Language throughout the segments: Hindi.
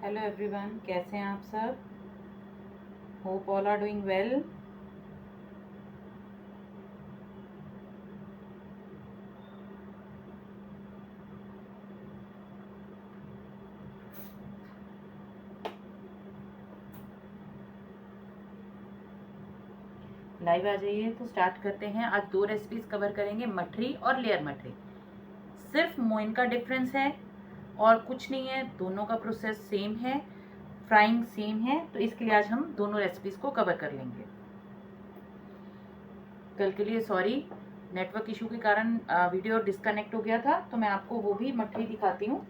हेलो एवरीवन, कैसे हैं आप सब? Hope all are doing well. Live आ जाइए तो स्टार्ट करते हैं। आज दो रेसिपीज कवर करेंगे, मठरी और लेयर मठरी। सिर्फ मोइन का डिफरेंस है और कुछ नहीं है, दोनों का प्रोसेस सेम है, फ्राइंग सेम है। तो इसके लिए आज हम दोनों रेसिपीज को कवर कर लेंगे। कल के लिए सॉरी, नेटवर्क इशू के कारण वीडियो डिस्कनेक्ट हो गया था, तो मैं आपको वो भी मठरी दिखाती हूँ।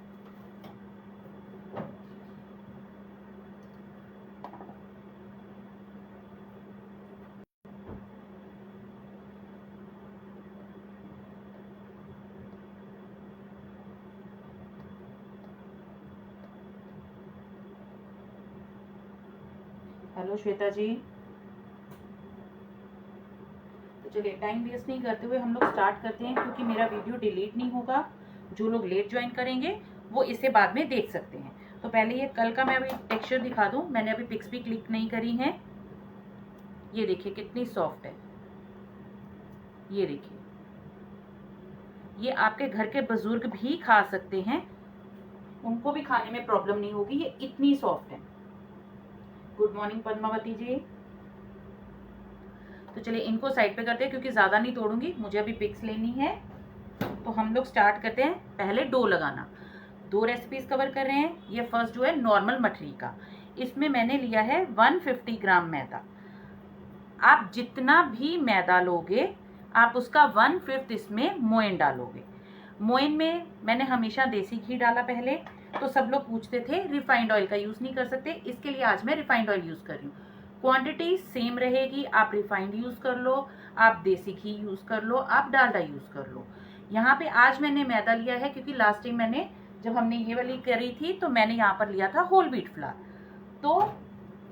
हेलो श्वेता जी। तो चलिए टाइम वेस्ट नहीं करते हुए हम लोग स्टार्ट करते हैं, क्योंकि मेरा वीडियो डिलीट नहीं होगा। जो लोग लेट ज्वाइन करेंगे वो इसे बाद में देख सकते हैं। तो पहले ये कल का मैं अभी टेक्सचर दिखा दूं। मैंने अभी पिक्स भी क्लिक नहीं करी हैं। ये देखिए कितनी सॉफ्ट है। ये देखिए, ये आपके घर के बुजुर्ग भी खा सकते हैं, उनको भी खाने में प्रॉब्लम नहीं होगी। ये इतनी सॉफ्ट है। गुड मॉर्निंग पद्मावती जी। तो चलिए इनको साइड पे करते हैं, क्योंकि ज्यादा नहीं तोड़ूंगी, मुझे अभी पिक्स लेनी है। तो हम लोग स्टार्ट करते हैं। पहले डो लगाना। दो रेसिपीज कवर कर रहे हैं। ये फर्स्ट जो है नॉर्मल मठरी का, इसमें मैंने लिया है 150 ग्राम मैदा। आप जितना भी मैदा लोगे आप उसका 1/5 इसमें मोइन डालोगे। मोइन में मैंने हमेशा देसी घी डाला पहले। तो सब लोग पूछते थे रिफाइंड ऑयल का यूज नहीं कर सकते, इसके लिए आज मैं रिफाइंड ऑयल यूज कर रही हूँ। क्वांटिटी सेम रहेगी, आप रिफाइंड यूज कर लो, आप देसी घी यूज कर लो, आप डालडा यूज कर लो। यहाँ पे आज मैंने मैदा लिया है, क्योंकि लास्ट टाइम मैंने जब हमने ये वाली करी थी तो मैंने यहाँ पर लिया था होल व्हीट फ्लावर। तो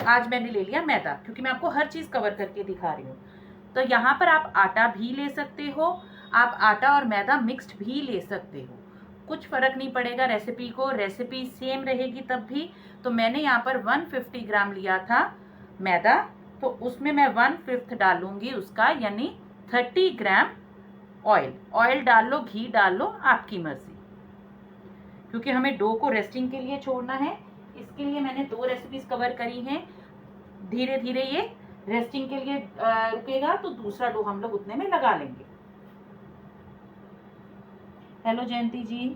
आज मैंने ले लिया मैदा, क्योंकि मैं आपको हर चीज कवर करके दिखा रही हूँ। तो यहाँ पर आप आटा भी ले सकते हो, आप आटा और मैदा मिक्स्ड भी ले सकते हो, कुछ फर्क नहीं पड़ेगा रेसिपी को, रेसिपी सेम रहेगी तब भी। तो मैंने यहाँ पर 150 ग्राम लिया था मैदा, तो उसमें मैं 1/5 डालूंगी उसका, यानी 30 ग्राम ऑयल। ऑयल डाल लो, घी डाल लो, आपकी मर्जी, क्योंकि हमें डो को रेस्टिंग के लिए छोड़ना है। इसके लिए मैंने दो रेसिपीज कवर करी हैं। धीरे धीरे ये रेस्टिंग के लिए रुकेगा, तो दूसरा डो हम लोग उतने में लगा लेंगे। Hello Jayanti ji,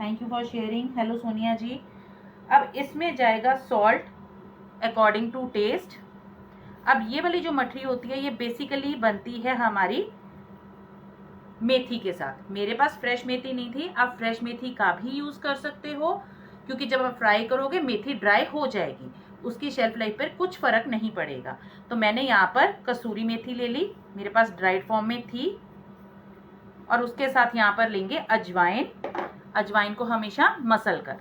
thank you for sharing. Hello Sonia ji. अब इसमें जाएगा सॉल्ट अकॉर्डिंग टू टेस्ट। अब ये वाली जो मठरी होती है ये बेसिकली बनती है हमारी मेथी के साथ। मेरे पास फ्रेश मेथी नहीं थी, आप फ्रेश मेथी का भी यूज कर सकते हो, क्योंकि जब आप फ्राई करोगे मेथी ड्राई हो जाएगी, उसकी शेल्फ लाइफ पर कुछ फर्क नहीं पड़ेगा। तो मैंने यहाँ पर कसूरी मेथी ले ली, मेरे पास ड्राइड फॉर्म में थी। और उसके साथ यहाँ पर लेंगे अजवाइन। अजवाइन को हमेशा मसल कर।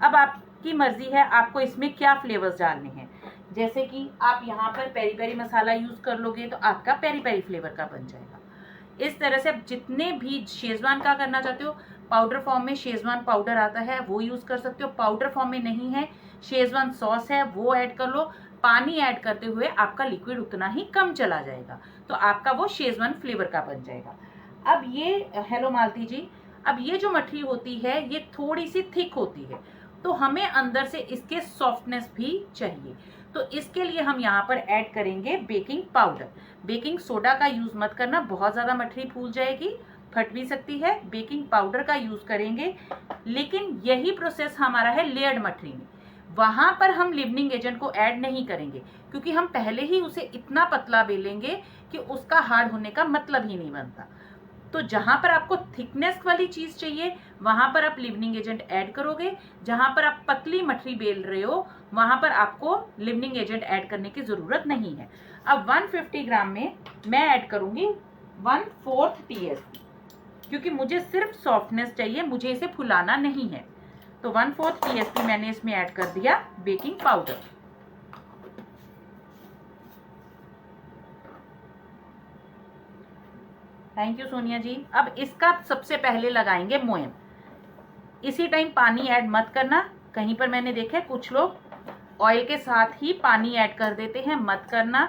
अब आपकी मर्जी है आपको इसमें क्या फ्लेवर्स डालने हैं। जैसे कि आप यहाँ पर पेरी पेरी मसाला यूज कर लोगे तो आपका पेरी पेरी फ्लेवर का बन जाएगा। इस तरह से आप जितने भी शेजवान का करना चाहते हो, पाउडर फॉर्म में शेजवान पाउडर आता है वो यूज कर सकते हो, पाउडर फॉर्म में नहीं है शेजवान सॉस है वो ऐड कर लो। पानी ऐड करते हुए आपका लिक्विड उतना ही कम चला जाएगा, तो आपका वो शेजवान फ्लेवर का बन जाएगा। अब ये हेलो मालती जी, अब ये जो मठरी होती है ये थोड़ी सी थिक होती है, तो हमें अंदर से इसके सॉफ्टनेस भी चाहिए। तो इसके लिए हम यहाँ पर ऐड करेंगे बेकिंग पाउडर। बेकिंग सोडा का यूज मत करना, बहुत ज्यादा मठरी फूल जाएगी, फट भी सकती है। बेकिंग पाउडर का यूज करेंगे। लेकिन यही प्रोसेस हमारा है लेयर्ड मठरी में, वहां पर हम लिवनिंग एजेंट को ऐड नहीं करेंगे, क्योंकि हम पहले ही उसे इतना पतला बेलेंगे कि उसका हार्ड होने का मतलब ही नहीं बनता। तो जहां पर आपको थिकनेस वाली चीज चाहिए वहां पर आप लिवनिंग एजेंट ऐड करोगे, जहां पर आप पतली मठरी बेल रहे हो वहां पर आपको लिवनिंग एजेंट ऐड करने की जरूरत नहीं है। अब 150 ग्राम में मैं ऐड करूंगी 1/4 टीएसपी, क्योंकि मुझे सिर्फ सॉफ्टनेस चाहिए, मुझे इसे फुलाना नहीं है। तो 1/4 टीएसपी मैंने इसमें ऐड कर दिया baking powder. Thank you Sonia ji. अब इसका सबसे पहले लगाएंगे मोयन। इसी टाइम पानी ऐड मत करना, कहीं पर मैंने देखा है कुछ लोग ऑयल के साथ ही पानी ऐड कर देते हैं, मत करना,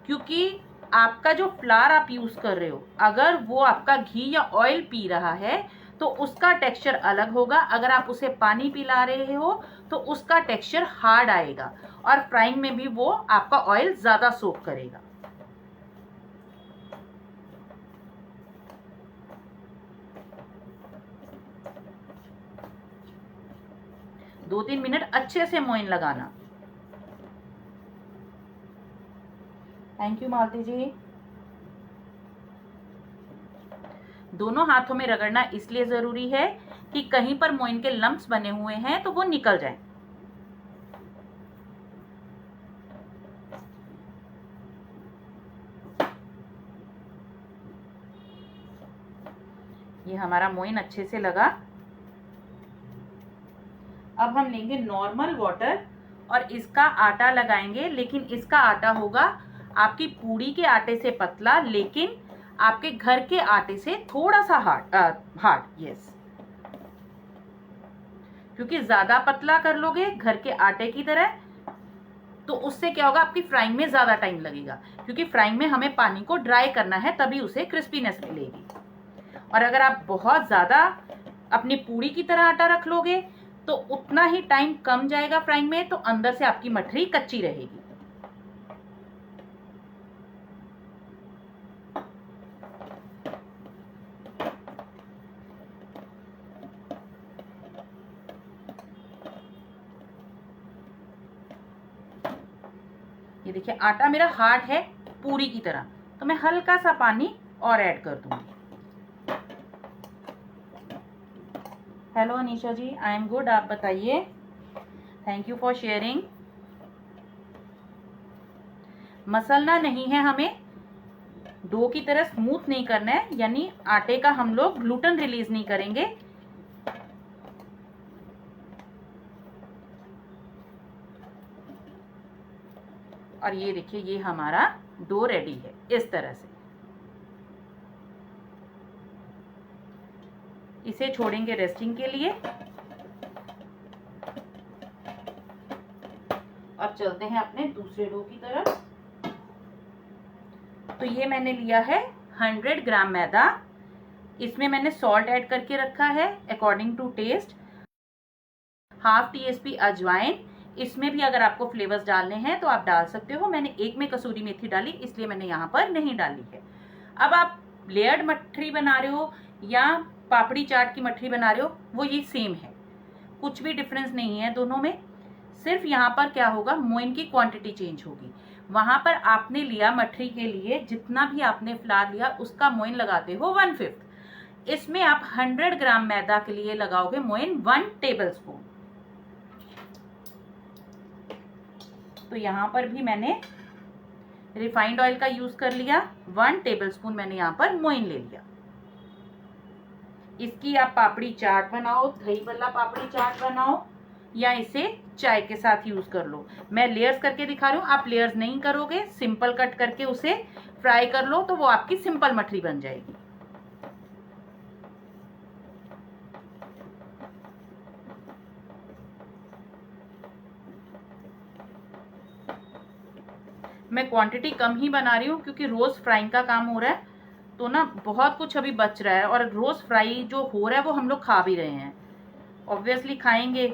क्योंकि आपका जो फ्लावर आप यूज कर रहे हो अगर वो आपका घी या ऑयल पी रहा है तो उसका टेक्सचर अलग होगा, अगर आप उसे पानी पिला रहे हो तो उसका टेक्सचर हार्ड आएगा और फ्राइंग में भी वो आपका ऑयल ज्यादा सोक करेगा। दो 3 मिनट अच्छे से मोइन लगाना। थैंक यू मालती जी। दोनों हाथों में रगड़ना इसलिए जरूरी है कि कहीं पर मोइन के लम्प्स बने हुए हैं तो वो निकल जाएं। ये हमारा मोइन अच्छे से लगा। अब हम लेंगे नॉर्मल वाटर और इसका आटा लगाएंगे, लेकिन इसका आटा होगा आपकी पूड़ी के आटे से पतला, लेकिन आपके घर के आटे से थोड़ा सा हार्ड। यस, क्योंकि ज्यादा पतला कर लोगे घर के आटे की तरह तो उससे क्या होगा, आपकी फ्राइंग में ज्यादा टाइम लगेगा, क्योंकि फ्राइंग में हमें पानी को ड्राई करना है तभी उसे क्रिस्पीनेस मिलेगी। और अगर आप बहुत ज्यादा अपनी पूड़ी की तरह आटा रख लोगे तो उतना ही टाइम कम जाएगा फ्राइंग में, तो अंदर से आपकी मठरी कच्ची रहेगी। ये देखिए आटा मेरा हार्ड है पूरी की तरह, तो मैं हल्का सा पानी और ऐड कर दूंगी। Hello Anisha ji, I am good, आप बताइए। Thank you for sharing. मसलना नहीं है हमें, डो की तरह स्मूथ नहीं करना है, यानी आटे का हम लोग ग्लूटेन रिलीज नहीं करेंगे। और ये देखिए ये हमारा डो रेडी है इस तरह से। इसे छोड़ेंगे रेस्टिंग के लिए। अब चलते हैं अपने दूसरे डो की तरफ। तो ये मैंने लिया है 100 ग्राम मैदा, इसमें मैंने सॉल्ट ऐड करके रखा है according to taste, half TSP ajwain, इसमें भी अगर आपको फ्लेवर्स डालने हैं तो आप डाल सकते हो। मैंने एक में कसूरी मेथी डाली, इसलिए मैंने यहाँ पर नहीं डाली है। अब आप लेयर्ड मठरी बना रहे हो या पापड़ी चाट की मठरी बना रहे हो, वो ये सेम है, कुछ भी डिफरेंस नहीं है दोनों में। सिर्फ यहाँ पर क्या होगा, मोइन की क्वांटिटी चेंज होगी। वहां पर आपने लिया मठरी के लिए जितना भी आपने फ्लावर लिया उसका मोइन लगाते हो 1/5, इसमें आप 100 ग्राम मैदा के लिए लगाओगे मोइन 1 टेबल स्पून। तो यहाँ पर भी मैंने रिफाइंड ऑयल का यूज कर लिया, 1 टेबल स्पून मैंने यहाँ पर मोइन ले लिया। इसकी आप पापड़ी चाट बनाओ, दही भल्ला पापड़ी चाट बनाओ, या इसे चाय के साथ यूज कर लो। मैं लेयर्स करके दिखा रही हूँ, आप लेयर्स नहीं करोगे, सिंपल कट करके उसे फ्राई कर लो तो वो आपकी सिंपल मठरी बन जाएगी। मैं क्वांटिटी कम ही बना रही हूँ क्योंकि रोज फ्राइंग का काम हो रहा है, तो ना बहुत कुछ अभी बच रहा है, और रोज फ्राई जो हो रहा है वो हम लोग खा भी रहे हैं, ऑब्वियसली खाएंगे,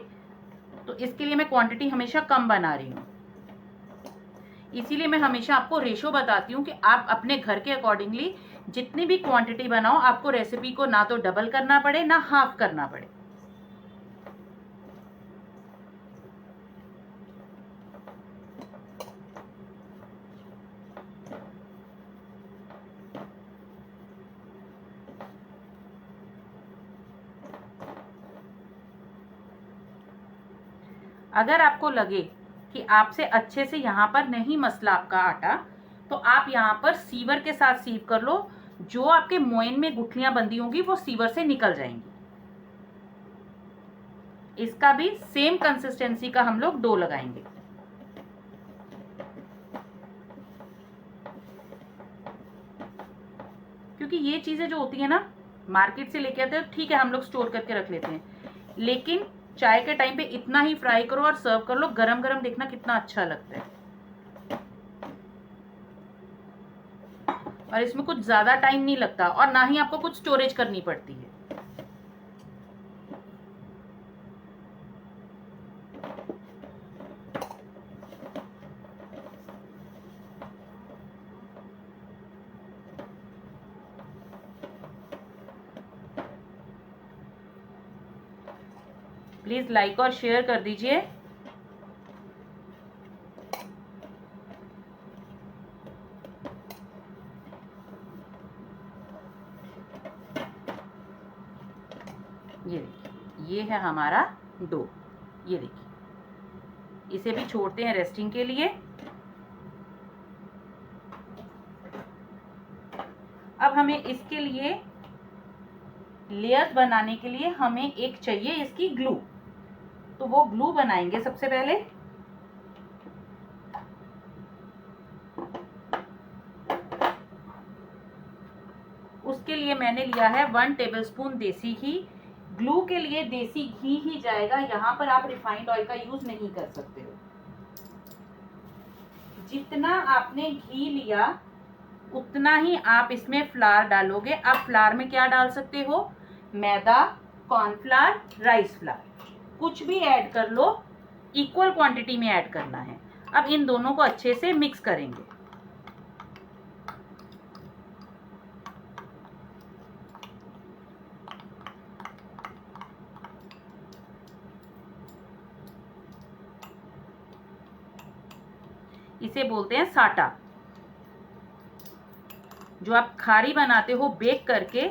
तो इसके लिए मैं क्वांटिटी हमेशा कम बना रही हूँ। इसीलिए मैं हमेशा आपको रेशो बताती हूँ कि आप अपने घर के अकॉर्डिंगली जितनी भी क्वांटिटी बनाओ, आपको रेसिपी को ना तो डबल करना पड़े ना हाफ करना पड़े। अगर आपको लगे कि आपसे अच्छे से यहाँ पर नहीं मसला आपका आटा, तो आप यहाँ पर सीवर के साथ सीव कर लो, जो आपके मोइन में गुठलियां बंधी होंगी वो सीवर से निकल जाएंगी। इसका भी सेम कंसिस्टेंसी का हम लोग डो लगाएंगे। क्योंकि ये चीजें जो होती है ना, मार्केट से लेके आते हैं ठीक है, हम लोग स्टोर करके रख लेते हैं, लेकिन चाय के टाइम पे इतना ही फ्राई करो और सर्व कर लो, गरम गरम, देखना कितना अच्छा लगता है। और इसमें कुछ ज्यादा टाइम नहीं लगता और ना ही आपको कुछ स्टोरेज करनी पड़ती है। प्लीज लाइक और शेयर कर दीजिए। ये देखिए, ये है हमारा डो। ये देखिए, इसे भी छोड़ते हैं रेस्टिंग के लिए। अब हमें इसके लिए लेयर्स बनाने के लिए हमें एक चाहिए इसकी ग्लू, तो वो ग्लू बनाएंगे सबसे पहले। उसके लिए मैंने लिया है 1 टेबलस्पून देसी घी। ग्लू के लिए देसी घी ही जाएगा, यहाँ पर आप रिफाइंड ऑयल का यूज नहीं कर सकते हो। जितना आपने घी लिया उतना ही आप इसमें फ्लावर डालोगे। आप फ्लावर में क्या डाल सकते हो, मैदा, कॉर्नफ्लावर, राइस फ्लावर, कुछ भी ऐड कर लो, इक्वल क्वांटिटी में ऐड करना है। अब इन दोनों को अच्छे से मिक्स करेंगे। इसे बोलते हैं साटा। जो आप खारी बनाते हो बेक करके,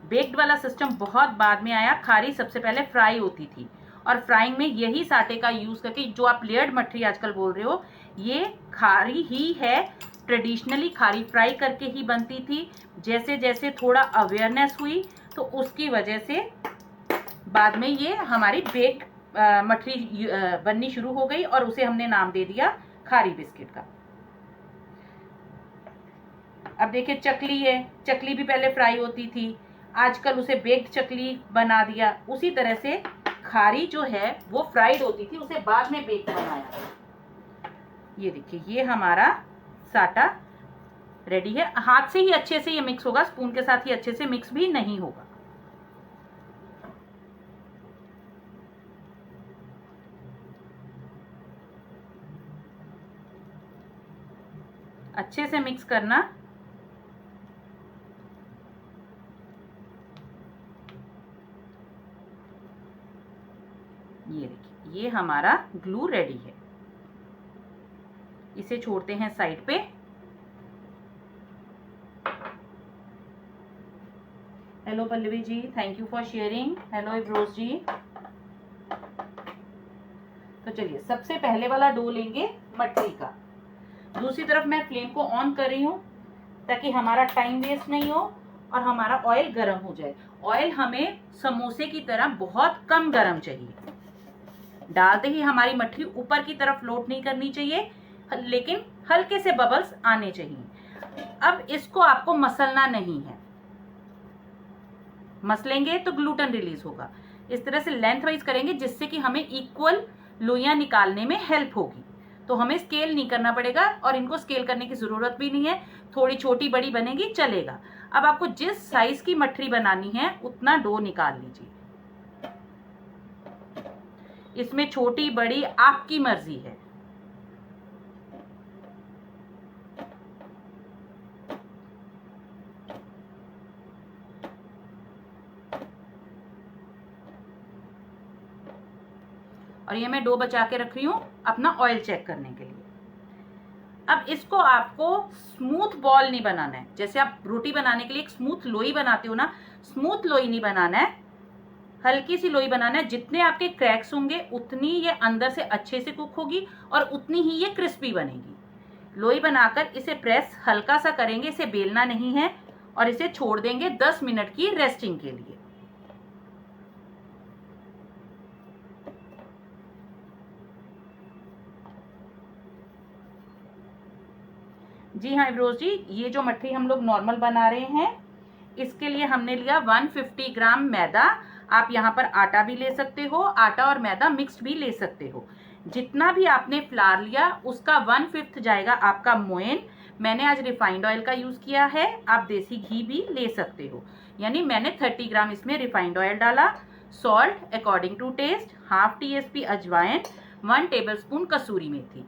बेक्ड वाला सिस्टम बहुत बाद में आया, खारी सबसे पहले फ्राई होती थी और फ्राइंग में यही साटे का यूज करके, जो आप लेयर्ड मठरी आजकल बोल रहे हो, ये खारी ही है। ट्रेडिशनली खारी फ्राई करके ही बनती थी। जैसे जैसे थोड़ा अवेयरनेस हुई तो उसकी वजह से बाद में ये हमारी बेक्ड मठरी बननी शुरू हो गई और उसे हमने नाम दे दिया खारी बिस्किट का। अब देखिए चकली है, चकली भी पहले फ्राई होती थी, आजकल उसे बेक्ड चकली बना दिया। उसी तरह से खारी जो है वो फ्राइड होती थी, उसे बाद में बेक बनाया। ये देखिए, ये हमारा साटा रेडी है। हाथ से ही अच्छे से ये मिक्स होगा, स्पून के साथ ही अच्छे से मिक्स भी नहीं होगा। अच्छे से मिक्स करना। ये देखिए, ये हमारा ग्लू रेडी है। इसे छोड़ते हैं साइड पे। Hello Pallavi ji, thank you for sharing. Hello इब्रोज जी। तो चलिए, सबसे पहले वाला डो लेंगे मठरी का। दूसरी तरफ मैं फ्लेम को ऑन कर रही हूँ ताकि हमारा टाइम वेस्ट नहीं हो और हमारा ऑयल गर्म हो जाए। ऑयल हमें समोसे की तरह बहुत कम गर्म चाहिए। डालते ही हमारी मठरी ऊपर की तरफ फ्लोट नहीं करनी चाहिए, लेकिन हल्के से बबल्स आने चाहिए। अब इसको आपको मसलना नहीं है, मसलेंगे तो ग्लूटेन रिलीज होगा। इस तरह से लेंथ वाइज करेंगे जिससे कि हमें इक्वल लोइयां निकालने में हेल्प होगी। तो हमें स्केल नहीं करना पड़ेगा और इनको स्केल करने की जरूरत भी नहीं है। थोड़ी छोटी बड़ी बनेगी चलेगा। अब आपको जिस साइज की मठरी बनानी है उतना डो निकाल लीजिए। इसमें छोटी बड़ी आपकी मर्जी है। और ये मैं डो बचा के रख रही हूं अपना ऑयल चेक करने के लिए। अब इसको आपको स्मूथ बॉल नहीं बनाना है। जैसे आप रोटी बनाने के लिए एक स्मूथ लोई बनाते हो ना, स्मूथ लोई नहीं बनाना है, हल्की सी लोई बनाना है। जितने आपके क्रैक्स होंगे उतनी ये अंदर से अच्छे से कुक होगी और उतनी ही ये क्रिस्पी बनेगी। लोई बनाकर इसे प्रेस हल्का सा करेंगे, इसे बेलना नहीं है, और इसे छोड़ देंगे 10 मिनट की रेस्टिंग के लिए। जी हाँ इब्रोज जी, ये जो मठरी हम लोग नॉर्मल बना रहे हैं इसके लिए हमने लिया 150 ग्राम मैदा। आप यहाँ पर आटा भी ले सकते हो, आटा और मैदा मिक्स्ड भी ले सकते हो। जितना भी आपने फ्लावर लिया उसका 1/5 जाएगा आपका मोइन। मैंने आज रिफाइंड ऑयल का यूज किया है, आप देसी घी भी ले सकते हो। यानी मैंने 30 ग्राम इसमें रिफाइंड ऑयल डाला। Salt according to taste, half TSP ajwain, 1 tablespoon कसूरी मेथी।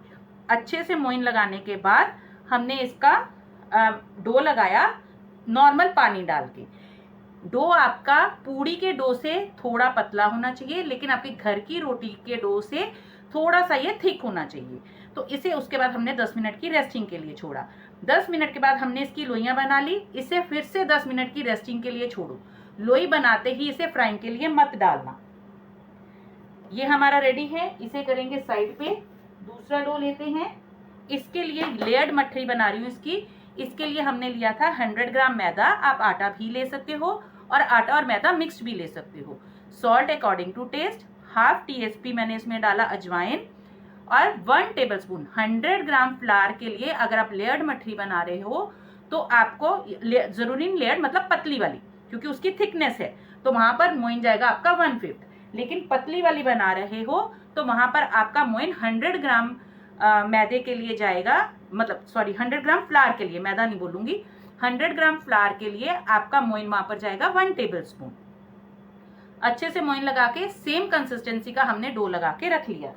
अच्छे से मोइन लगाने के बाद हमने इसका डो लगाया नॉर्मल पानी डाल के। डो आपका पूड़ी के डो से थोड़ा पतला होना चाहिए, लेकिन आपके घर की रोटी के डो से थोड़ा सा ये थिक होना चाहिए। तो इसे उसके बाद हमने 10 मिनट की रेस्टिंग के लिए छोड़ा। 10 मिनट के बाद हमने इसकी लोइयां बना ली। इसे फिर से 10 मिनट की रेस्टिंग के लिए छोड़ो। लोई बनाते ही इसे फ्राइंग के लिए मत डालना। ये हमारा रेडी है, इसे करेंगे साइड पे। दूसरा डो लेते हैं। इसके लिए लेयर्ड मठरी बना रही हूँ इसके लिए हमने लिया था 100 ग्राम मैदा। आप आटा भी ले सकते हो और आटा और मैदा मिक्स्ड भी ले सकते हो। Salt according to taste, half TSP मैंने इसमें डाला अजवाइन और 1 टेबलस्पून। 100 ग्राम फ्लावर के लिए अगर आप लेयर्ड मठरी बना रहे हो तो आपको जरूरी लेयर्ड मतलब पतली वाली, क्योंकि उसकी थिकनेस है तो वहां पर मोइन जाएगा आपका 1/5। लेकिन पतली वाली बना रहे हो तो वहां पर आपका मोइन 100 ग्राम मैदे के लिए जाएगा, मतलब सॉरी 100 ग्राम फ्लावर के लिए, मैदा नहीं बोलूंगी, 100 ग्राम फ्लावर के लिए आपका मोइन वहां पर जाएगा 1 टेबलस्पून। अच्छे से मोइन लगा के सेम कंसिस्टेंसी का हमने डो लगा के रख लिया।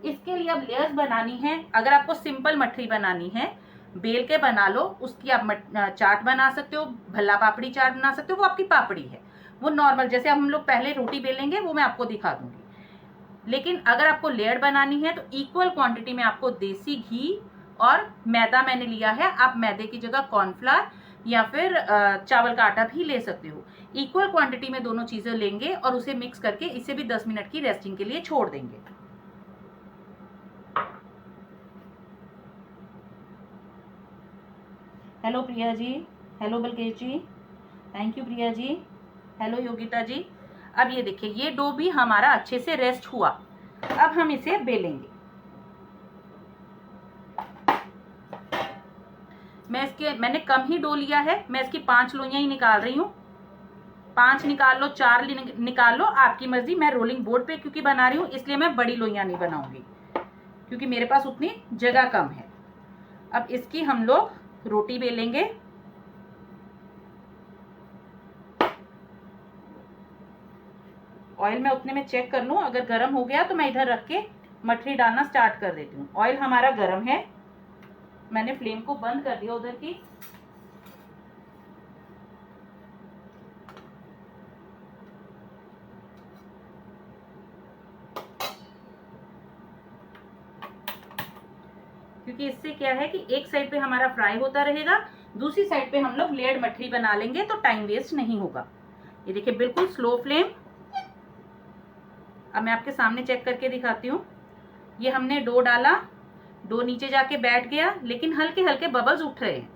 इसके लिए अब लेयर्स बनानी है। अगर आपको सिंपल मठरी बनानी है बेल के बना लो, उसकी आप चाट बना सकते हो, भल्ला पापड़ी चाट बना सकते हो, वो आपकी पापड़ी है। वो नॉर्मल जैसे हम लोग पहले रोटी बेलेंगे वो मैं आपको दिखा दूंगी। लेकिन अगर आपको लेयर बनानी है तो इक्वल क्वांटिटी में आपको देसी घी और मैदा मैंने लिया है। आप मैदे की जगह कॉर्नफ्लावर या फिर चावल का आटा भी ले सकते हो। इक्वल क्वांटिटी में दोनों चीजें लेंगे और उसे मिक्स करके इसे भी 10 मिनट की रेस्टिंग के लिए छोड़ देंगे। Hello Priya ji, hello Balkesh ji, thank you Priya ji, hello Yogita ji. अब ये देखिए ये डो भी हमारा अच्छे से रेस्ट हुआ। अब हम इसे बेलेंगे। मैंने कम ही डो लिया है, मैं इसकी 5 लोइयां ही निकाल रही हूँ। 5 निकाल लो, 4 निकाल लो, आपकी मर्जी। मैं रोलिंग बोर्ड पे क्योंकि बना रही हूँ इसलिए मैं बड़ी लोइयां नहीं बनाऊंगी, क्योंकि मेरे पास उतनी जगह कम है। अब इसकी हम लोग रोटी बेलेंगे। ऑयल मैं उतने में चेक कर लूं, अगर गर्म हो गया तो मैं इधर रख के मठरी डालना स्टार्ट कर देती हूँ। ऑयल हमारा गर्म है, मैंने फ्लेम को बंद कर दिया उधर की। क्योंकि इससे क्या है कि एक साइड पे हमारा फ्राई होता रहेगा, दूसरी साइड पे हम लोग लेयर्ड मठरी बना लेंगे तो टाइम वेस्ट नहीं होगा। ये देखिए बिल्कुल स्लो फ्लेम। अब मैं आपके सामने चेक करके दिखाती हूँ। ये हमने डो डाला, डो नीचे जाके बैठ गया, लेकिन हल्के हल्के बबल्स उठ रहे हैं।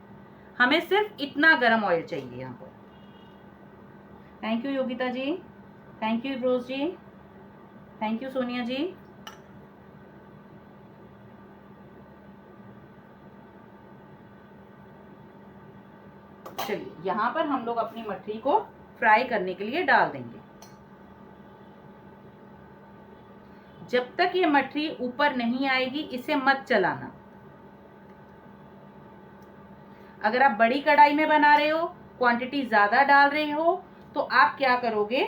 हमें सिर्फ इतना गर्म ऑयल चाहिए यहाँ पर। Thank you Yogita ji, thank you Rose ji, thank you Sonia ji. चलिए यहाँ पर हम लोग अपनी मठरी को फ्राई करने के लिए डाल देंगे। जब तक ये मठरी ऊपर नहीं आएगी इसे मत चलाना। अगर आप बड़ी कढ़ाई में बना रहे हो, क्वांटिटी ज्यादा डाल रहे हो, तो आप क्या करोगे,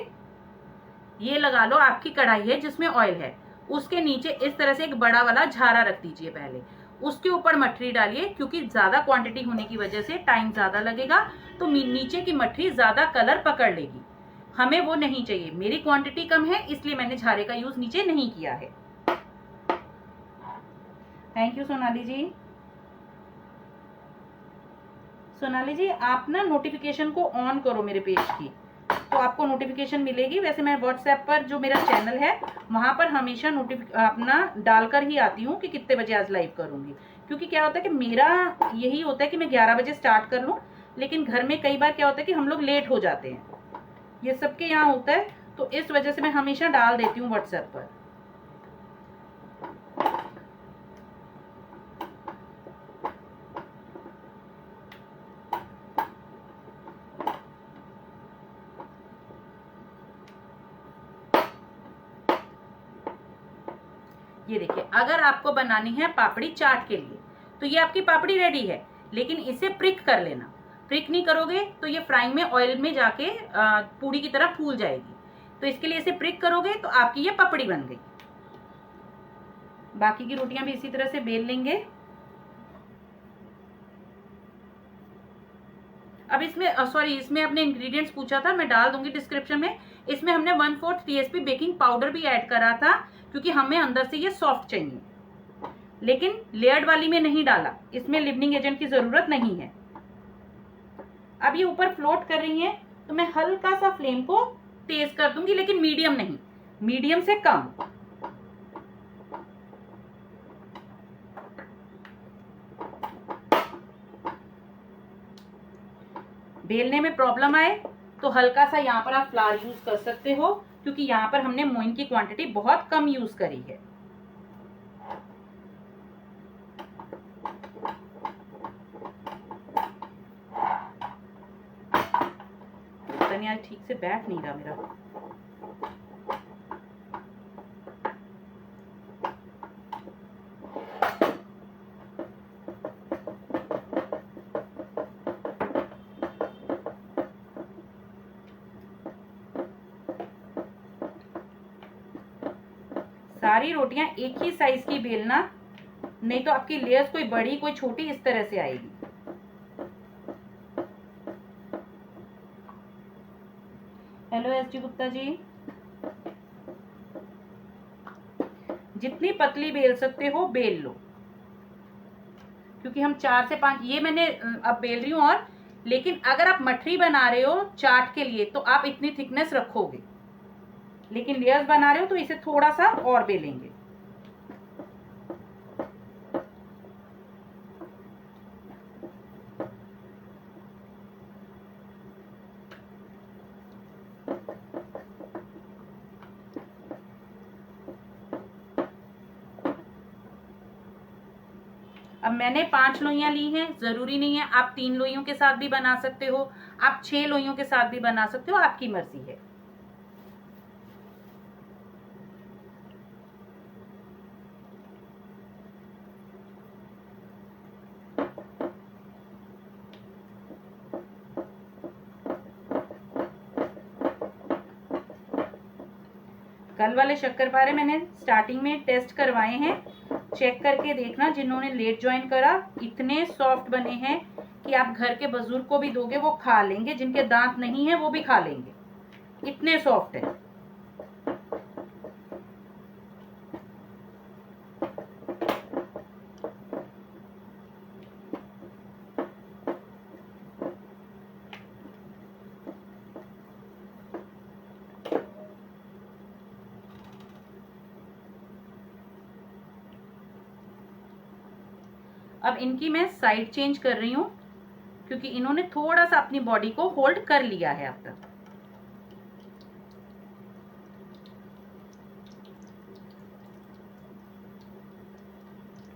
ये लगा लो आपकी कढ़ाई है जिसमें ऑयल है, उसके नीचे इस तरह से एक बड़ा वाला झारा रख दीजिए पहले, उसके ऊपर मठरी डालिए। क्योंकि ज्यादा क्वांटिटी होने की वजह से टाइम ज्यादा लगेगा तो नीचे की मठरी ज्यादा कलर पकड़ लेगी। हमें वो नहीं चाहिए। मेरी क्वांटिटी कम है इसलिए मैंने झारे का यूज नीचे नहीं किया है। थैंक यू सोनाली जी। सोनाली जी आप ना नोटिफिकेशन को ऑन करो मेरे पेज की, तो आपको नोटिफिकेशन मिलेगी। वैसे मैं व्हाट्सएप पर जो मेरा चैनल है वहां पर हमेशा अपना डालकर ही आती हूँ कि कितने बजे आज लाइव करूंगी। क्योंकि क्या होता है कि मेरा यही होता है कि मैं 11 बजे स्टार्ट कर लूँ, लेकिन घर में कई बार क्या होता है कि हम लोग लेट हो जाते हैं। ये सबके यहाँ होता है, तो इस वजह से मैं हमेशा डाल देती हूँ व्हाट्सएप पर। ये देखिए, अगर आपको बनानी है पापड़ी चाट के लिए तो ये आपकी पापड़ी रेडी है, लेकिन इसे प्रिक कर लेना। प्रिक नहीं करोगे तो ये फ्राइंग में ऑयल में जाके पूड़ी की तरह फूल जाएगी। तो इसके लिए इसे प्रिक करोगे तो आपकी ये पापड़ी बन गई। बाकी की रोटियां भी इसी तरह से बेल लेंगे। अब इसमें इसमें अपने इंग्रेडिएंट्स पूछा था, मैं डाल दूंगी डिस्क्रिप्शन में। इसमें हमने 1/4 TSP बेकिंग पाउडर भी ऐड करा था, क्योंकि हमें अंदर से ये सॉफ्ट चाहिए। लेकिन लेयर्ड वाली में नहीं डाला, इसमें लिवनिंग एजेंट की जरूरत नहीं है। अब ये ऊपर फ्लोट कर रही है तो मैं हल्का सा फ्लेम को तेज कर दूंगी, लेकिन मीडियम नहीं, मीडियम से कम। बेलने में प्रॉब्लम आए तो हल्का सा यहाँ पर आप फ्लावर यूज कर सकते हो, क्योंकि यहाँ पर हमने मोइन की क्वांटिटी बहुत कम यूज करी है। धनिया ठीक से बैठ नहीं रहा मेरा। सारी रोटियां एक ही साइज की बेलना, नहीं तो आपकी लेयर्स कोई बड़ी कोई छोटी इस तरह से आएगी। Hello SG Gupta ji. जितनी पतली बेल सकते हो बेल लो, क्योंकि हम 4 से 5 ये मैंने अब बेल रही हूं। और लेकिन अगर आप मठरी बना रहे हो चाट के लिए तो आप इतनी थिकनेस रखोगे, लेकिन लेयर्स बना रहे हो तो इसे थोड़ा सा और बेलेंगे। अब मैंने 5 लोइयां ली हैं, जरूरी नहीं है आप 3 लोइयों के साथ भी बना सकते हो, आप 6 लोइयों के साथ भी बना सकते हो, आपकी मर्जी है। कल वाले शक्करपारे मैंने स्टार्टिंग में टेस्ट करवाए हैं, चेक करके देखना। जिन्होंने लेट ज्वाइन करा, इतने सॉफ्ट बने हैं कि आप घर के बुजुर्ग को भी दोगे वो खा लेंगे, जिनके दांत नहीं है वो भी खा लेंगे, इतने सॉफ्ट है। अब इनकी मैं साइड चेंज कर रही हूं, क्योंकि इन्होंने थोड़ा सा अपनी बॉडी को होल्ड कर लिया है अब तक।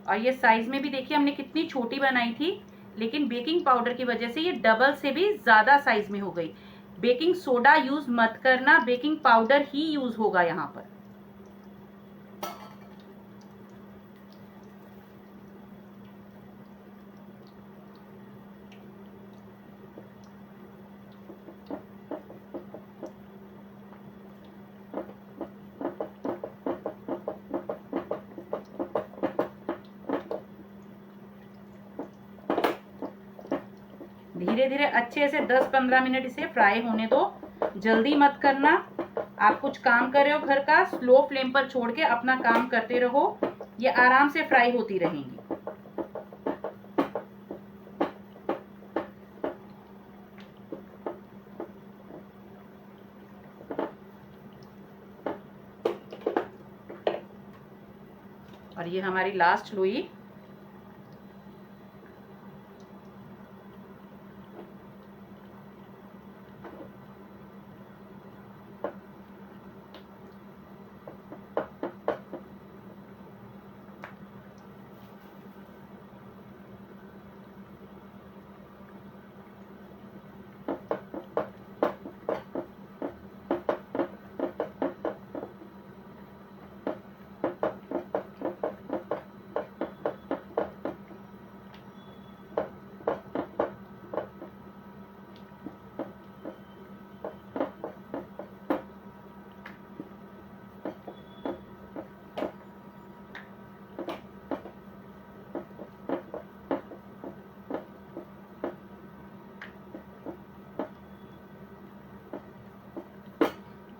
और ये साइज में भी देखिए हमने कितनी छोटी बनाई थी, लेकिन बेकिंग पाउडर की वजह से ये डबल से भी ज्यादा साइज में हो गई। बेकिंग सोडा यूज मत करना, बेकिंग पाउडर ही यूज होगा यहाँ पर। धीरे धीरे अच्छे से 10-15 मिनट इसे फ्राई होने दो, जल्दी मत करना। आप कुछ काम कर रहे हो घर का, स्लो फ्लेम पर छोड़ के अपना काम करते रहो, ये आराम से फ्राई होती रहेंगी। और ये हमारी लास्ट लोई।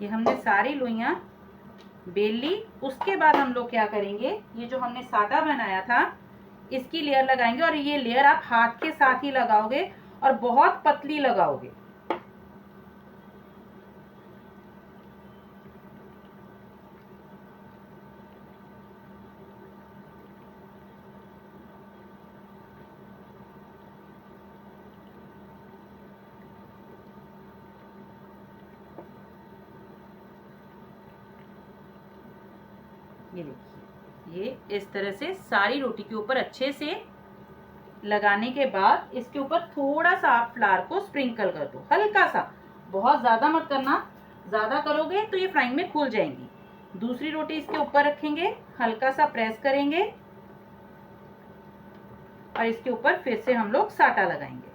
ये हमने सारी लोइयां बेल ली। उसके बाद हम लोग क्या करेंगे, ये जो हमने साटा बनाया था इसकी लेयर लगाएंगे, और ये लेयर आप हाथ के साथ ही लगाओगे और बहुत पतली लगाओगे। ये देखिए, ये इस तरह से सारी रोटी के ऊपर अच्छे से लगाने के बाद इसके ऊपर थोड़ा सा आप फ्लावर को स्प्रिंकल कर दो, हल्का सा, बहुत ज्यादा मत करना, ज्यादा करोगे तो ये फ्राइंग में खुल जाएंगी। दूसरी रोटी इसके ऊपर रखेंगे, हल्का सा प्रेस करेंगे और इसके ऊपर फिर से हम लोग साटा लगाएंगे।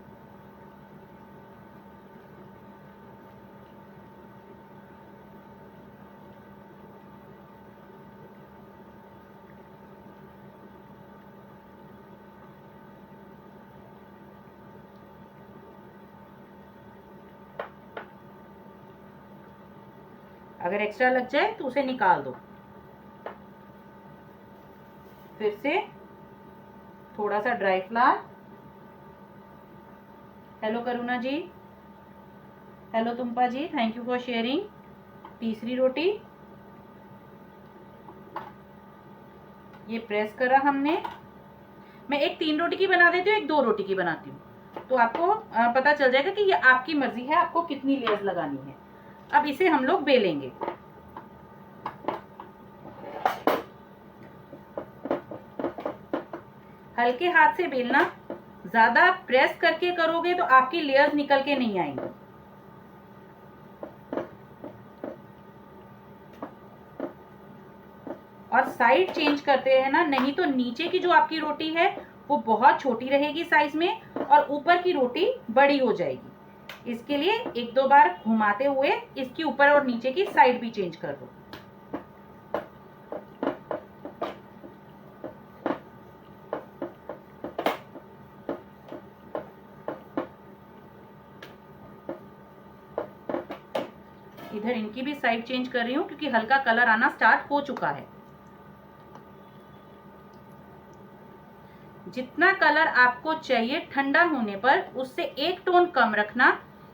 अगर एक्स्ट्रा लग जाए तो उसे निकाल दो। फिर से थोड़ा सा dry flower. Hello Karuna ji, hello Tumpa ji, thank you for sharing. तीसरी रोटी ये प्रेस करा हमने। मैं एक 3 रोटी की बना देती हूँ, एक 2 रोटी की बनाती हूँ, तो आपको पता चल जाएगा कि ये आपकी मर्जी है आपको कितनी लेयर्स लगानी है। अब इसे हम लोग बेलेंगे। हल्के हाथ से बेलना, ज्यादा प्रेस करके करोगे तो आपकी लेयर्स निकल के नहीं आएंगी। और साइड चेंज करते रहना, नहीं तो नीचे की जो आपकी रोटी है वो बहुत छोटी रहेगी साइज में और ऊपर की रोटी बड़ी हो जाएगी। इसके लिए 1-2 बार घुमाते हुए इसकी ऊपर और नीचे की साइड भी चेंज कर दो। इधर इनकी भी साइड चेंज कर रही हूँ क्योंकि हल्का कलर आना स्टार्ट हो चुका है। जितना कलर आपको चाहिए ठंडा होने पर उससे 1 टोन कम रखना,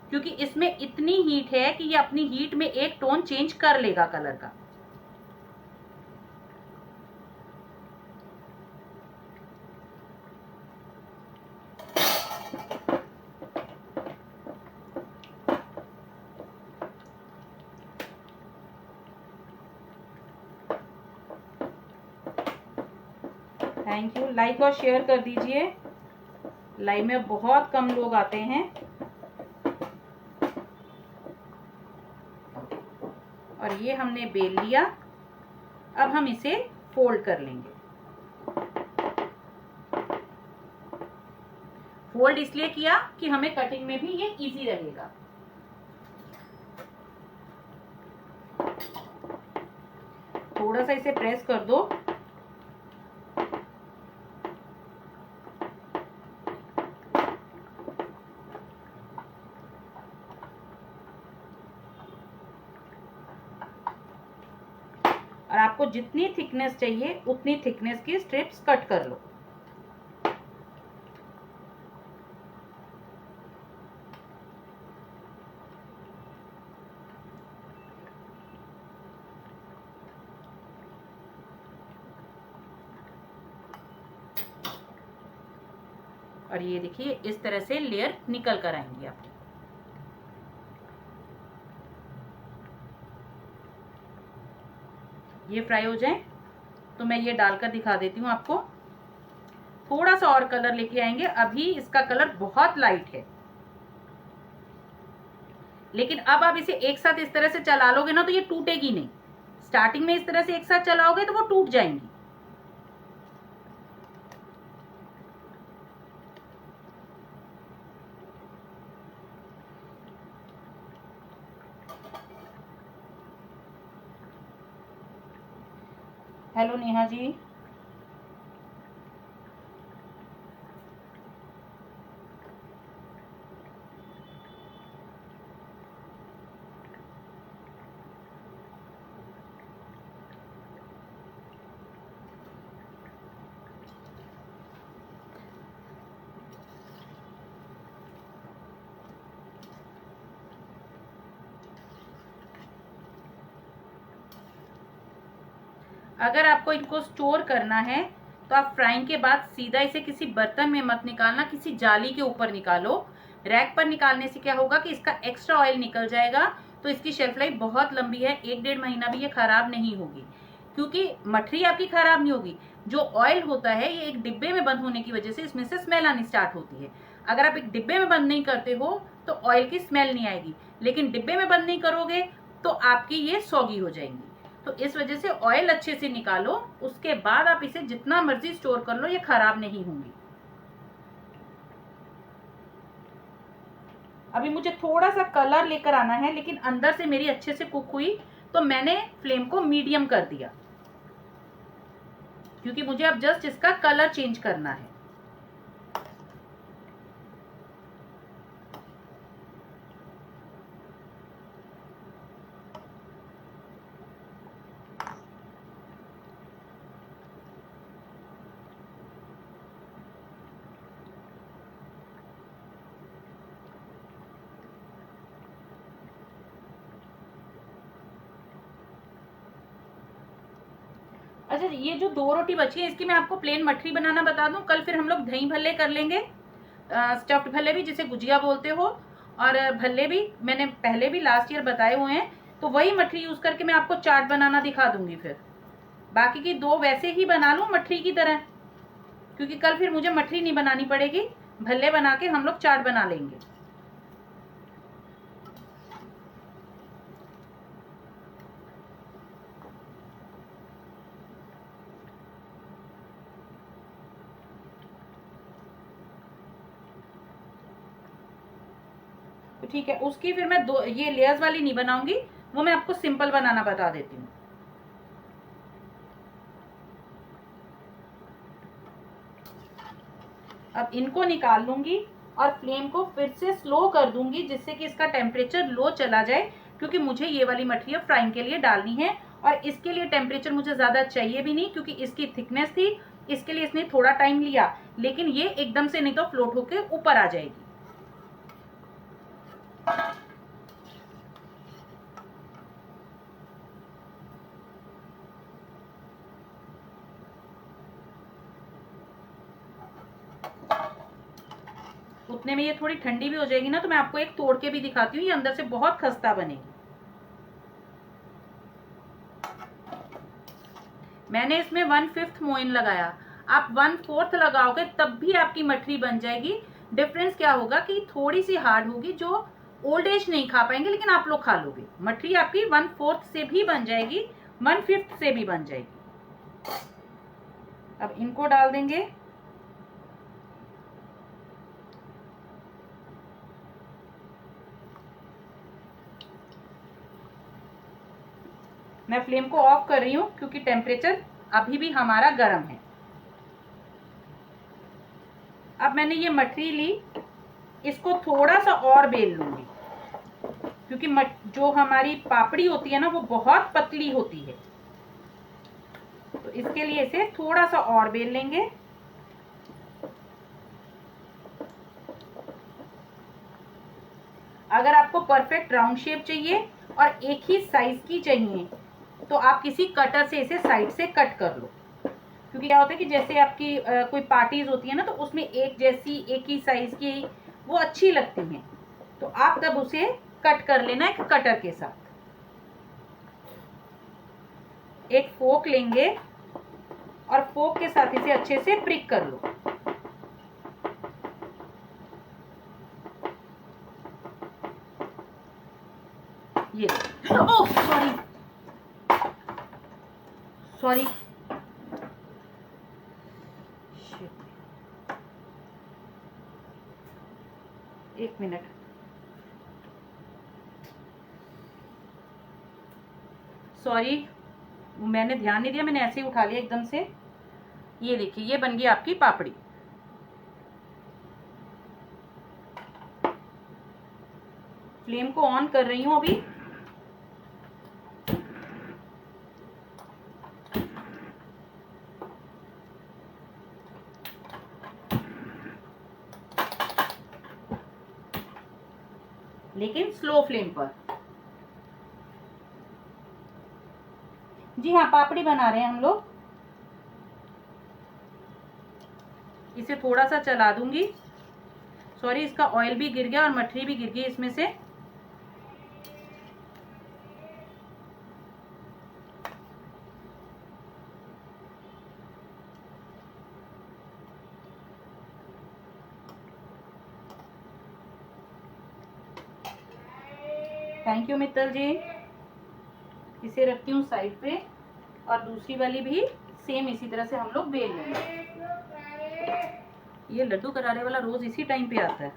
क्योंकि इसमें इतनी हीट है कि ये अपनी हीट में 1 टोन चेंज कर लेगा कलर का। थैंक यू, लाइक और शेयर कर दीजिए। लाइव में बहुत कम लोग आते हैं। और ये हमने बेल लिया, अब हम इसे फोल्ड कर लेंगे। फोल्ड इसलिए किया कि हमें कटिंग में भी ये इजी रहेगा। थोड़ा सा इसे प्रेस कर दो। और आपको जितनी थिकनेस चाहिए उतनी थिकनेस की स्ट्रिप्स कट कर लो। और ये देखिए इस तरह से लेयर निकल कर आएंगी आपकी। ये फ्राई हो जाए तो मैं ये डालकर दिखा देती हूँ आपको। थोड़ा सा और कलर लेके आएंगे, अभी इसका कलर बहुत लाइट है, लेकिन अब आप इसे एक साथ इस तरह से चला लोगे ना तो ये टूटेगी नहीं। स्टार्टिंग में इस तरह से एक साथ चलाओगे तो वो टूट जाएंगी। हेलो नेहा जी, अगर आपको इनको स्टोर करना है तो आप फ्राइंग के बाद सीधा इसे किसी बर्तन में मत निकालना, किसी जाली के ऊपर निकालो। रैक पर निकालने से क्या होगा कि इसका एक्स्ट्रा ऑयल निकल जाएगा, तो इसकी शेल्फ लाइफ बहुत लंबी है, 1-1.5 महीना भी ये खराब नहीं होगी, क्योंकि मठरी आपकी खराब नहीं होगी। जो ऑयल होता है ये एक डिब्बे में बंद होने की वजह से इसमें से स्मेल आनी स्टार्ट होती है। अगर आप एक डिब्बे में बंद नहीं करते हो तो ऑयल की स्मेल नहीं आएगी, लेकिन डिब्बे में बंद नहीं करोगे तो आपकी ये सौगी हो जाएंगी। तो इस वजह से ऑयल अच्छे से निकालो, उसके बाद आप इसे जितना मर्जी स्टोर कर लो, ये खराब नहीं होंगी। अभी मुझे थोड़ा सा कलर लेकर आना है, लेकिन अंदर से मेरी अच्छे से कुक हुई, तो मैंने फ्लेम को मीडियम कर दिया, क्योंकि मुझे अब जस्ट इसका कलर चेंज करना है। अच्छा, ये जो 2 रोटी बची है इसकी मैं आपको प्लेन मठरी बनाना बता दूं। कल फिर हम लोग दही भल्ले कर लेंगे, स्टफ्ड भल्ले भी, जिसे गुजिया बोलते हो, और भल्ले भी मैंने पहले भी लास्ट ईयर बताए हुए हैं। तो वही मठरी यूज करके मैं आपको चाट बनाना दिखा दूंगी। फिर बाकी की 2 वैसे ही बना लूं मठरी की तरह, क्योंकि कल फिर मुझे मठरी नहीं बनानी पड़ेगी, भल्ले बना के हम लोग चाट बना लेंगे। तो ठीक है, उसकी फिर मैं ये लेयर्स वाली नहीं बनाऊंगी, वो मैं आपको सिंपल बनाना बता देती हूँ। अब इनको निकाल लूंगी और फ्लेम को फिर से स्लो कर दूंगी, जिससे कि इसका टेम्परेचर लो चला जाए, क्योंकि मुझे ये वाली मठरी फ्राइंग के लिए डालनी है। और इसके लिए टेम्परेचर मुझे ज्यादा चाहिए भी नहीं, क्योंकि इसकी थिकनेस थी, इसके लिए इसने थोड़ा टाइम लिया, लेकिन ये एकदम से नहीं तो फ्लोट होकर ऊपर आ जाएगी। उतने में ये थोड़ी ठंडी भी हो जाएगी ना, तो मैं आपको एक तोड़ के भी दिखाती हूँ, ये अंदर से बहुत खस्ता बनेगी। मैंने इसमें 1/5 मोइन लगाया, आप 1/4 लगाओगे तब भी आपकी मठरी बन जाएगी। डिफरेंस क्या होगा कि थोड़ी सी हार्ड होगी, जो ओल्ड एज नहीं खा पाएंगे, लेकिन आप लोग खा लोगे। मठरी आपकी 1/4 से भी बन जाएगी, 1/5 से भी बन जाएगी। अब इनको डाल देंगे। मैं फ्लेम को ऑफ कर रही हूं, क्योंकि टेम्परेचर अभी भी हमारा गर्म है। अब मैंने ये मठरी ली, इसको थोड़ा सा और बेल लूंगी, क्योंकि जो हमारी पापड़ी होती है ना, वो बहुत पतली होती है, तो इसके लिए इसे थोड़ा सा और बेल लेंगे। अगर आपको परफेक्ट राउंड शेप चाहिए और एक ही साइज की चाहिए, तो आप किसी कटर से इसे साइड से कट कर लो, क्योंकि क्या होता है कि जैसे आपकी कोई पार्टीज होती है ना, तो उसमें एक जैसी एक ही साइज की वो अच्छी लगती हैं, तो आप तब उसे कट कर लेना एक कटर के साथ। एक फोक लेंगे और फोक के साथ इसे अच्छे से प्रिक कर लो। ये ओह सॉरी सॉरी, एक मिनट, सॉरी, मैंने ध्यान नहीं दिया, मैंने ऐसे ही उठा लिया एकदम से। ये देखिए, ये बन गई आपकी पापड़ी। फ्लेम को ऑन कर रही हूं अभी। लेकिन स्लो फ्लेम पर। जी हाँ, पापड़ी बना रहे हैं हम लोग। इसे थोड़ा सा चला दूंगी। सॉरी, इसका ऑयल भी गिर गया और मठरी भी गिर गई इसमें से। थैंक यू मित्तल जी। इसे रखती हूँ साइड पे और दूसरी वाली भी सेम इसी तरह से हम लोग बेल लेंगे। ये लड्डू करारे वाला रोज इसी टाइम पे आता है।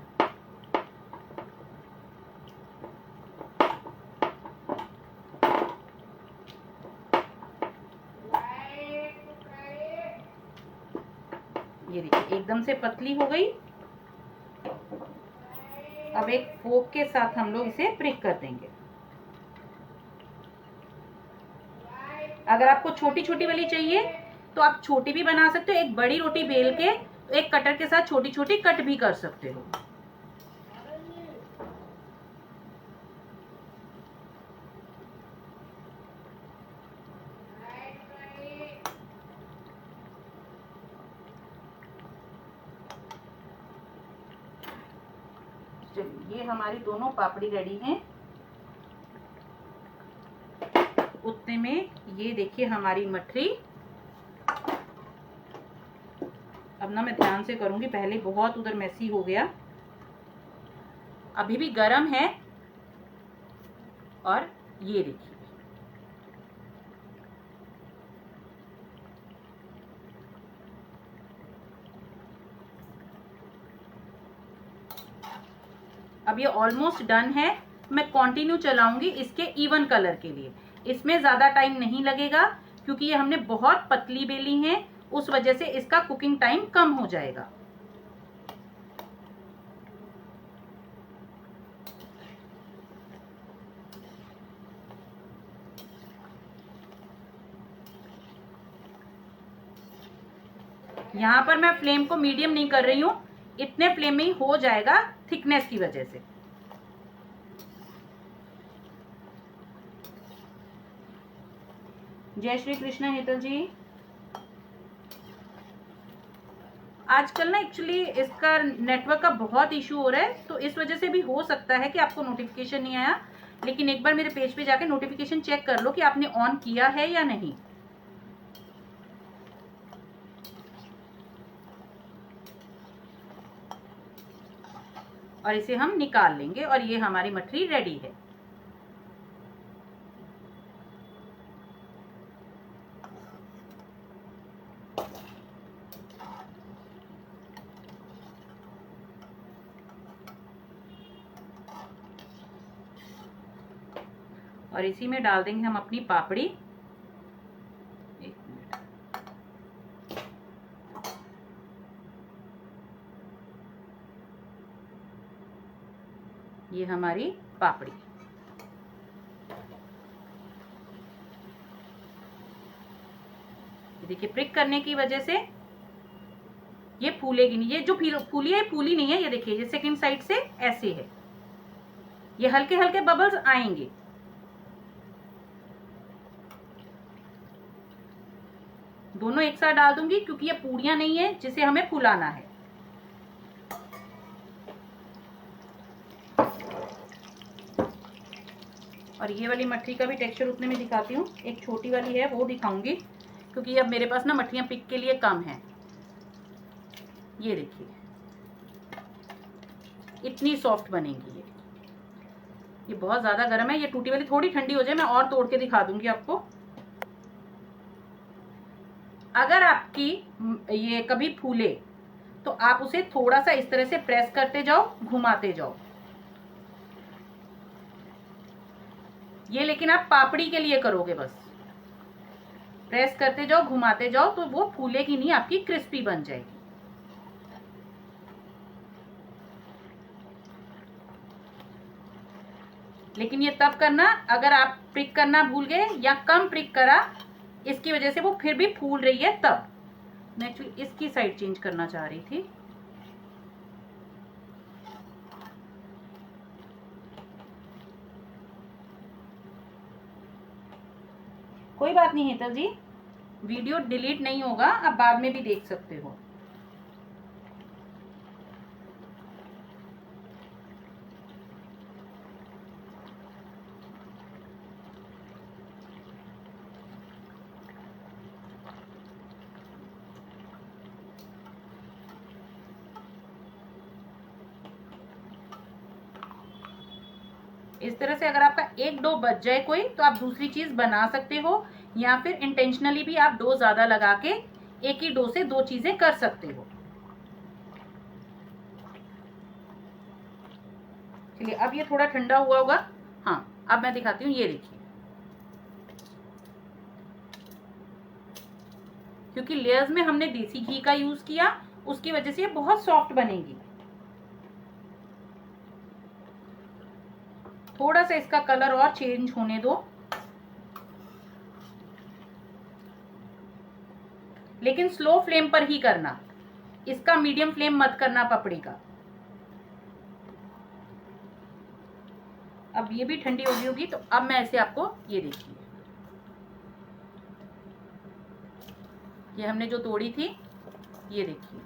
ये देखिए एकदम से पतली हो गई। अब एक फोक के साथ हम लोग इसे प्रिक कर देंगे। अगर आपको छोटी छोटी वाली चाहिए तो आप छोटी भी बना सकते हो। एक बड़ी रोटी बेल के एक कटर के साथ छोटी छोटी कट भी कर सकते हो। ये हमारी दोनों पापड़ी रेडी हैं। उतने में ये देखिए हमारी मठरी। अब ना मैं ध्यान से करूंगी, पहले बहुत उधर मैसी हो गया। अभी भी गरम है। और ये देखिए अब ये ऑलमोस्ट डन है। मैं कंटिन्यू चलाऊंगी इसके इवन कलर के लिए। इसमें ज्यादा टाइम नहीं लगेगा क्योंकि ये हमने बहुत पतली बेली है, उस वजह से इसका कुकिंग टाइम कम हो जाएगा। यहां पर मैं फ्लेम को मीडियम नहीं कर रही हूं, इतने फ्लेम में ही हो जाएगा थिकनेस की वजह से। जय श्री कृष्ण हेतल जी। आजकल ना एक्चुअली इसका नेटवर्क का बहुत इशू हो रहा है, तो इस वजह से भी हो सकता है कि आपको नोटिफिकेशन नहीं आया। लेकिन एक बार मेरे पेज पे जाके नोटिफिकेशन चेक कर लो कि आपने ऑन किया है या नहीं। और इसे हम निकाल लेंगे और ये हमारी मठरी रेडी है। और इसी में डाल देंगे हम अपनी पापड़ी। एक मिनट, ये हमारी पापड़ी। देखिए प्रिक करने की वजह से ये फूलेगी नहीं। ये जो फूली है फूली नहीं है। ये देखिए ये सेकंड साइड से ऐसे है, ये हल्के हल्के बबल्स आएंगे। दोनों एक साथ डाल दूंगी क्योंकि ये पूड़ियां नहीं है जिसे हमें फुलाना है। और ये वाली मठरी का भी टेक्सचर उतने में दिखाती हूँ। एक छोटी वाली है वो दिखाऊंगी क्योंकि अब मेरे पास ना मठरियां पिक के लिए कम है। ये देखिए इतनी सॉफ्ट बनेगी ये बहुत ज्यादा गर्म है। ये टूटी वाली थोड़ी ठंडी हो जाए मैं और तोड़ के दिखा दूंगी आपको। अगर आपकी ये कभी फूले तो आप उसे थोड़ा सा इस तरह से प्रेस करते जाओ, घुमाते जाओ। ये लेकिन आप पापड़ी के लिए करोगे, बस प्रेस करते जाओ, घुमाते जाओ, तो वो फूलेगी नहीं, आपकी क्रिस्पी बन जाएगी। लेकिन ये तब करना अगर आप प्रिक करना भूल गए या कम प्रिक करा, इसकी वजह से वो फिर भी फूल रही है तब। मैं एक्चुअली इसकी साइड चेंज करना चाह रही थी। कोई बात नहीं हेतल जी, वीडियो डिलीट नहीं होगा, आप बाद में भी देख सकते हो। इस तरह से अगर आपका एक डो बच जाए कोई, तो आप दूसरी चीज बना सकते हो, या फिर इंटेंशनली भी आप डो ज्यादा लगा के एक ही डो से दो चीजें कर सकते हो। चलिए, अब ये थोड़ा ठंडा हुआ होगा। हाँ, अब मैं दिखाती हूँ, ये देखिए, क्योंकि लेयर्स में हमने देसी घी का यूज किया, उसकी वजह से ये बहुत सॉफ्ट बनेगी। थोड़ा सा इसका कलर और चेंज होने दो, लेकिन स्लो फ्लेम पर ही करना, इसका मीडियम फ्लेम मत करना पपड़ी का। अब ये भी ठंडी हो गई होगी, तो अब मैं ऐसे आपको, ये देखिए, ये हमने जो तोड़ी थी, ये देखिए,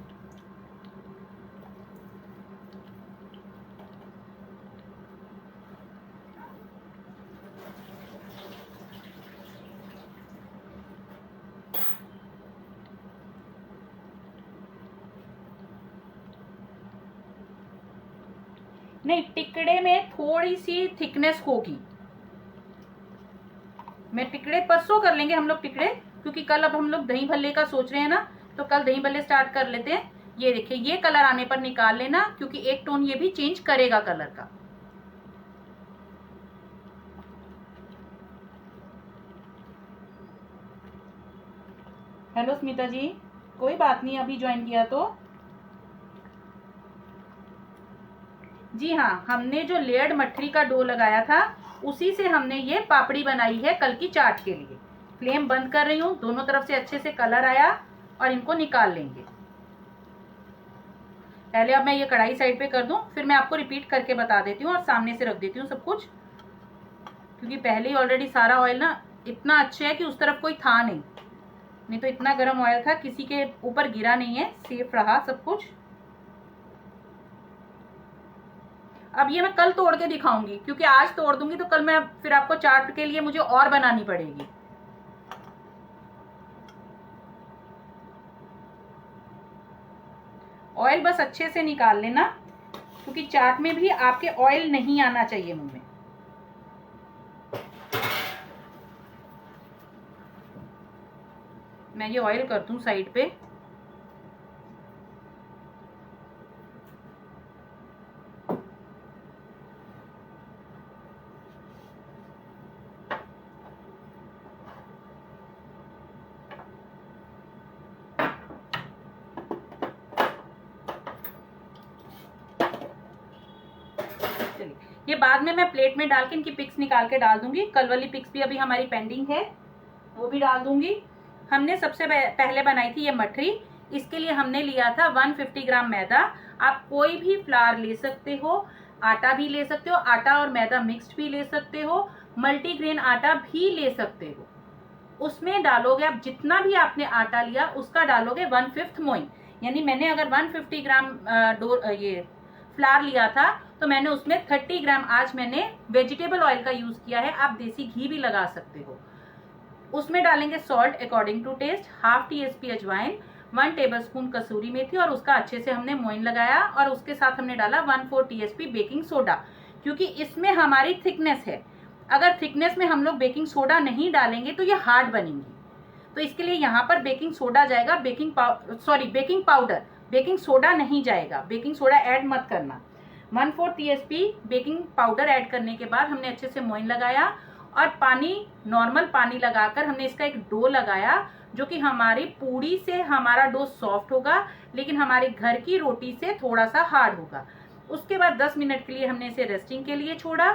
नहीं, टिकड़े में थोड़ी सी थिकनेस होगी। मैं टिकड़े परसों कर लेंगे हम लोग टिकड़े, क्योंकि कल अब हम लोग दही भल्ले का सोच रहे हैं ना, तो कल दही भल्ले स्टार्ट कर लेते हैं। ये देखिए, ये कलर आने पर निकाल लेना, क्योंकि एक टोन ये भी चेंज करेगा कलर का। हेलो स्मिता जी, कोई बात नहीं, अभी ज्वाइन किया तो। जी हाँ, हमने जो लेयर्ड मठरी का डो लगाया था, उसी से हमने ये पापड़ी बनाई है कल की चाट के लिए। फ्लेम बंद कर रही हूँ, दोनों तरफ से अच्छे से कलर आया, और इनको निकाल लेंगे। पहले अब मैं ये कढ़ाई साइड पे कर दूं, फिर मैं आपको रिपीट करके बता देती हूँ और सामने से रख देती हूँ सब कुछ, क्योंकि पहले ही ऑलरेडी सारा ऑयल ना इतना अच्छा है कि उस तरफ कोई था नहीं तो इतना गर्म ऑयल था, किसी के ऊपर गिरा नहीं है, सेफ रहा सब कुछ। अब ये मैं कल तोड़ के दिखाऊंगी, क्योंकि आज तोड़ दूंगी तो कल मैं फिर आपको चाट के लिए मुझे और बनानी पड़ेगी। ऑयल बस अच्छे से निकाल लेना, क्योंकि चाट में भी आपके ऑयल नहीं आना चाहिए मुंह में। मैं ये ऑयल कर दूं साइड पे। ये बाद में मैं प्लेट में डाल के इनकी पिक्स निकाल के डाल दूंगी। कल वाली पिक्स भी अभी हमारी पेंडिंग है, वो भी डाल दूंगी। हमने सबसे पहले बनाई थी ये मठरी। इसके लिए हमने लिया था 150 ग्राम मैदा। आप कोई भी फ्लावर ले सकते हो, आटा भी ले सकते हो, आटा और मैदा मिक्स्ड भी ले सकते हो, मल्टीग्रेन आटा भी ले सकते हो। उसमें डालोगे आप जितना भी आपने आटा लिया उसका डालोगे 1/5 मोइन। यानी मैंने अगर 150 ग्राम ये फ्लावर लिया था तो मैंने उसमें 30 ग्राम आज मैंने वेजिटेबल ऑयल का यूज किया है। आप देसी घी भी लगा सकते हो। उसमें डालेंगे salt according to taste, half teaspoon ajwain, 1 tablespoon कसूरी मेथी, और उसका अच्छे से हमने मोइन लगाया। और उसके साथ हमने डाला 1/4 टीस्पून बेकिंग सोडा, क्योंकि इसमें हमारी थिकनेस है। अगर थिकनेस में हम लोग बेकिंग सोडा नहीं डालेंगे तो ये हार्ड बनेंगी, तो इसके लिए यहाँ पर बेकिंग सोडा जाएगा, बेकिंग पाउडर, बेकिंग सोडा नहीं जाएगा। बेकिंग सोडा ऐड मत करना। 1/4 टीस्पून बेकिंग पाउडर ऐड करने के बाद हमने अच्छे से मोइन लगाया, और पानी, नॉर्मल पानी लगाकर हमने इसका एक डो लगाया, जो कि हमारी पूड़ी से हमारा डो सॉफ्ट होगा, लेकिन हमारे घर की रोटी से थोड़ा सा हार्ड होगा। उसके बाद 10 मिनट के लिए हमने इसे रेस्टिंग के लिए छोड़ा।